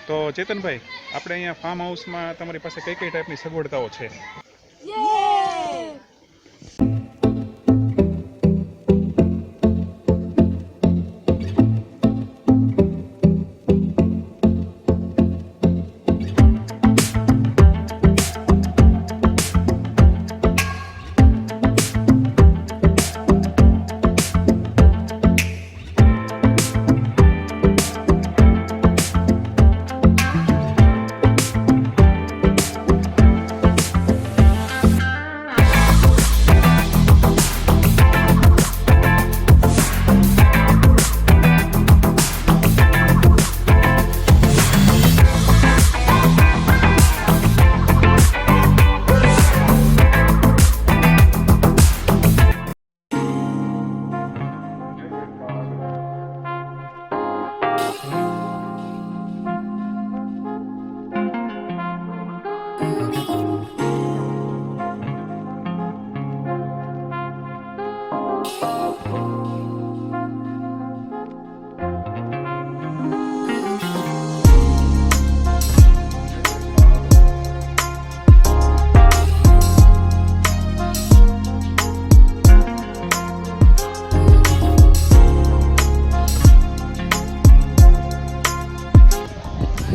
તો ચેતનભાઈ, આપણે અહીંયા ફાર્મ હાઉસમાં તમારી પાસે કઈ કઈ ટાઈપની સગવડતાઓ છે?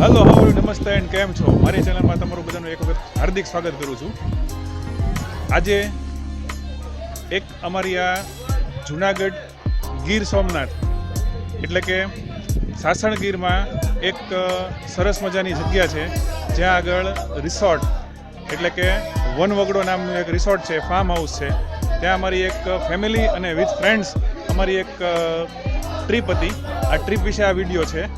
હલો, હાઉ નમસ્તે એન્ડ કેમ છો? મારી ચેનલમાં તમારું બધાનું એક વખત હાર્દિક સ્વાગત કરું છું. આજે એક અમારી આ જુનાગઢ ગીર સોમનાથ એટલે કે સાસણ ગીરમાં એક સરસ મજાની જગ્યા છે જ્યાં આગળ રિસોર્ટ એટલે કે વનવગડો નામનું એક રિસોર્ટ છે, ફાર્મ હાઉસ છે. ત્યાં અમારી એક ફેમિલી અને વિથ ફ્રેન્ડ્સ અમારી એક ટ્રીપ હતી. આ ટ્રીપ વિશે આ વિડીયો છે.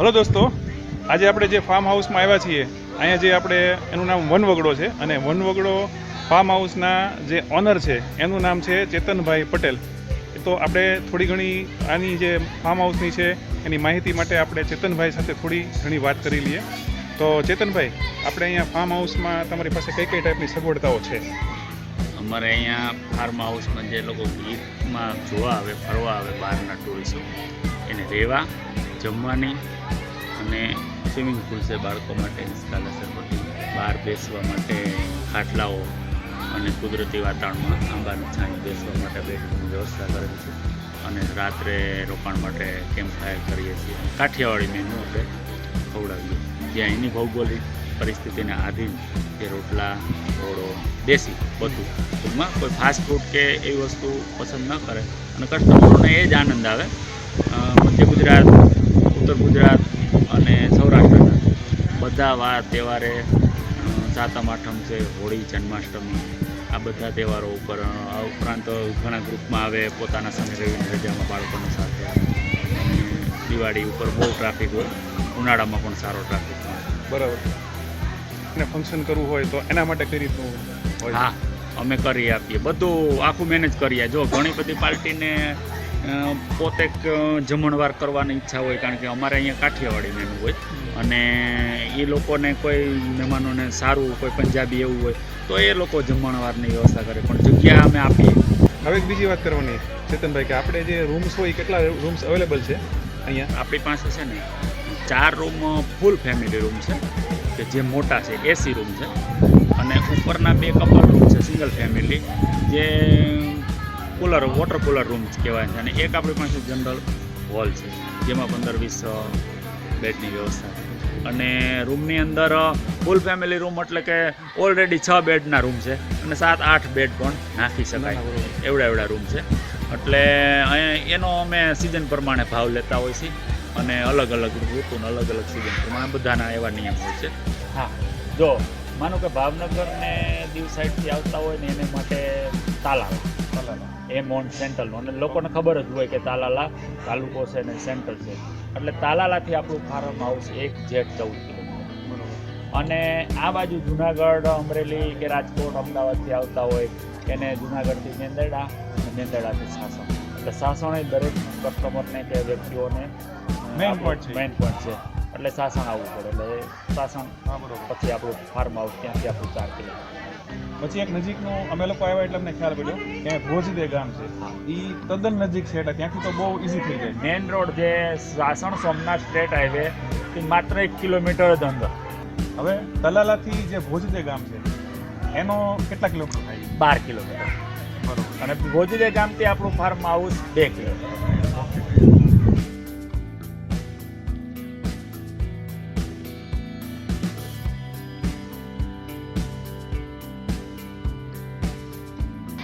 હલો દોસ્તો, આજે આપણે જે ફાર્મ હાઉસમાં આવ્યા છીએ, અહીંયા જે આપણે એનું નામ વનવગડો છે અને વનવગડો ફાર્મ હાઉસના જે ઓનર છે એનું નામ છે ચેતનભાઈ પટેલ. તો આપણે થોડી ઘણી આની જે ફાર્મ હાઉસની છે એની માહિતી માટે આપણે ચેતનભાઈ સાથે થોડી ઘણી વાત કરી લઈએ. તો ચેતનભાઈ, આપણે અહીંયા ફાર્મ હાઉસમાં તમારી પાસે કઈ કઈ ટાઈપની સગવડતાઓ છે? અમારે અહીંયા ફાર્મ હાઉસમાં જે લોકો ગીરમાં જોવા આવે, ફરવા આવે, બહારના ટુરિસ્ટો, એને રહેવા, જમવાની અને સ્વિમિંગ પુલ છે બાળકો માટે, ઇન્સ્ટાલેશન બધી, બહાર બેસવા માટે ખાટલાઓ અને કુદરતી વાતાવરણમાં આંબાની છાંય બેસવા માટે બેડની વ્યવસ્થા કરેલી છે. અને રાત્રે રોકાણ માટે કેમ્પ ફાયર કરીએ છીએ. કાઠિયાવાડી મેનુ આપણે ખવડાવીએ, જ્યાં એની ભૌગોલિક પરિસ્થિતિને આધીન જે રોટલા, ઓળો, દેશી બધું. ટૂંકમાં કોઈ ફાસ્ટ ફૂડ કે એવી વસ્તુ પસંદ ન કરે અને કસ્ટમરોને એ જ આનંદ આવે. મધ્ય ગુજરાત, ઉત્તર ગુજરાત અને સૌરાષ્ટ્રના બધા વાર તહેવારે, સાતમ આઠમ છે, હોળી, જન્માષ્ટમી, આ બધા તહેવારો ઉપર આ ઉપરાંત ઘણા ગ્રુપમાં આવે પોતાના શનિ રવિની રજામાં બાળકોની સાથે. અને દિવાળી ઉપર બહુ ટ્રાફિક હોય, ઉનાળામાં પણ સારો ટ્રાફિક હોય. બરાબર. અને ફંક્શન કરવું હોય તો એના માટે કઈ રીતનું હોય? હા, અમે કરી આપીએ, બધું આખું મેનેજ કરીએ. જો ઘણી બધી પાર્ટીને પોતે જમણવાર કરવાની ઈચ્છા હોય, કારણ કે અમારે અહીંયા કાઠિયાવાડી મેનુ હોય અને એ લોકોને કોઈ મહેમાનોને સારું, કોઈ પંજાબી એવું હોય તો એ લોકો જમણવારની વ્યવસ્થા કરે, પણ જગ્યા અમે આપીએ. હવે એક બીજી વાત કરવાની ચેતનભાઈ, કે આપણે જે રૂમ્સ હોય કેટલા રૂમ્સ અવેલેબલ છે અહીંયા? આપણી પાસે છે ને 4 રૂમ ફૂલ ફેમિલી રૂમ છે, કે જે મોટા છે, એસી રૂમ છે. અને ઉપરના 2 કપલ રૂમ છે સિંગલ ફેમિલી, જે કુલર, વોટર કુલર રૂમ કહેવાય છે. અને એક આપણી પાસે જનરલ હોલ છે, જેમાં 15-20 બેડની વ્યવસ્થા છે. અને રૂમની અંદર ફૂલ ફેમિલી રૂમ એટલે કે ઓલરેડી 6 બેડના રૂમ છે અને 7-8 બેડ પણ નાખી શકાય એવડા રૂમ છે. એટલે એનો અમે સિઝન પ્રમાણે ભાવ લેતા હોય છે અને અલગ અલગ ઋતુના અલગ અલગ સિઝન પ્રમાણે બધાના એવા નિયમ હોય છે. હા, જો માનો કે ભાવનગર ને દીવ સાઈડથી આવતા હોય ને એને માટે તાલાલા એ મોન સેન્ટ્રલનો, અને લોકોને ખબર જ હોય કે તાલાલા તાલુકો છે ને સેન્ટ્રલ છે. એટલે તાલાલાથી આપણું ફાર્મ હાઉસ 1Z14 કિલોમીટર. અને આ બાજુ જુનાગઢ, અમરેલી કે રાજકોટ, અમદાવાદથી આવતા હોય એને જુનાગઢથી મેંદરડા અને મેંદરડાથી સાસણ. એટલે સાસણ એ દરેક કસ્ટમરને કે વ્યક્તિઓને મેઇન પોઈન્ટ છે. એટલે સાસણ આવવું પડે. એટલે સાસણ પછી આપણું ફાર્મ હાઉસ, ત્યાંથી આપણું 4 કિલોમીટર. પછી એક નજીકનું અમે લોકો આવ્યા એટલે અમને ખ્યાલ પડ્યો કે ભોજદે ગામ છે. એ તદ્દન નજીક છે, એટલે ત્યાંથી તો બહુ ઇઝી થઈ જાય. મેઇન રોડ જે સાસણ સોમનાથ સ્ટ્રેટ હાઈવે એ માત્ર 1 કિલોમીટર જ અંદર. હવે તલાલાથી જે ભોજદે ગામ છે એનો કેટલા કિલોમીટર થાય? 12 કિલોમીટર. બરોબર. અને ભોજદે ગામથી આપણું ફાર્મ હાઉસ 2 કિલોમીટર.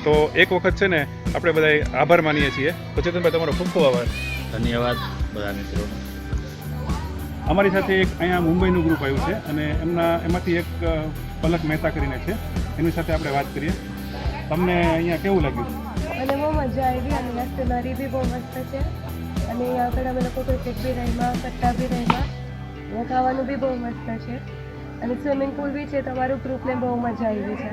તો એક વખત છે ને આપણે બધા આભાર માનીએ છીએ. તો ચેતનભાઈ, તમારો ખૂબ ખૂબ આભાર. ધન્યવાદ બધા મિત્રોને. અમારી સાથે એક અહીંયા મુંબઈનું ગ્રુપ આવ્યું છે અને એમાંથી એક પલક મહેતા કરીને છે, એની સાથે આપણે વાત કરીએ. તમને અહીંયા કેવું લાગ્યું? મને બહુ મજા આવી અને અહીંયા સિનરી બી બહુ મસ્ત છે. અને અહીંયા આગળ અમે લોકો ક્રિકેટ બી રમ્યા, કટ્ટા બી રમ્યા. અહીંયા ખાવાનું બી બહુ મસ્ત છે અને સ્વિમિંગ પુલ બી છે. તમારું ગ્રુપને બહુ મજા આવી છે.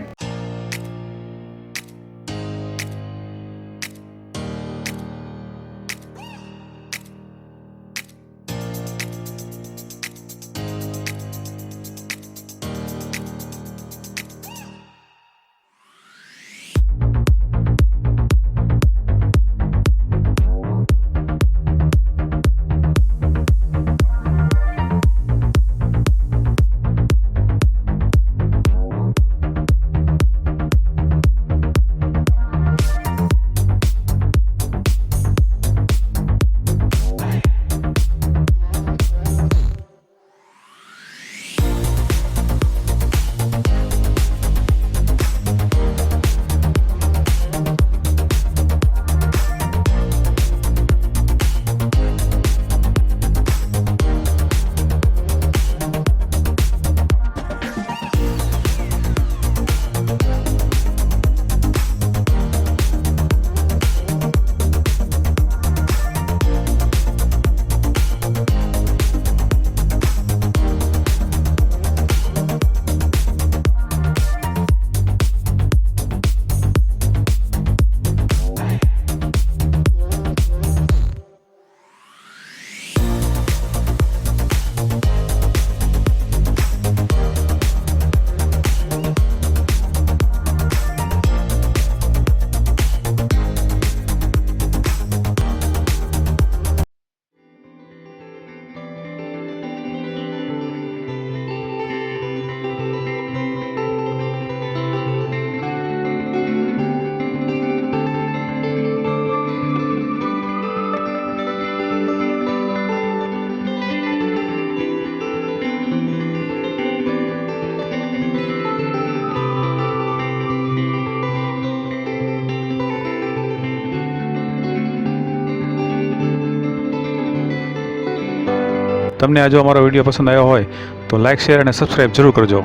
તમને આ જો અમારો વિડીયો પસંદ આવ્યો હોય તો લાઇક શેર અને સબસ્ક્રાઈબ જરૂર કરજો.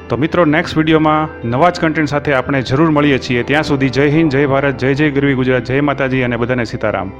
તો મિત્રો નેક્સ્ટ વિડીયોમાં નવા જ કન્ટેન્ટ સાથે આપણે જરૂર મળીએ છીએ. ત્યાં સુધી જય હિન્દ, જય ભારત, જય જય ગરવી ગુજરાત, જય માતાજી અને બધાને સીતારામ.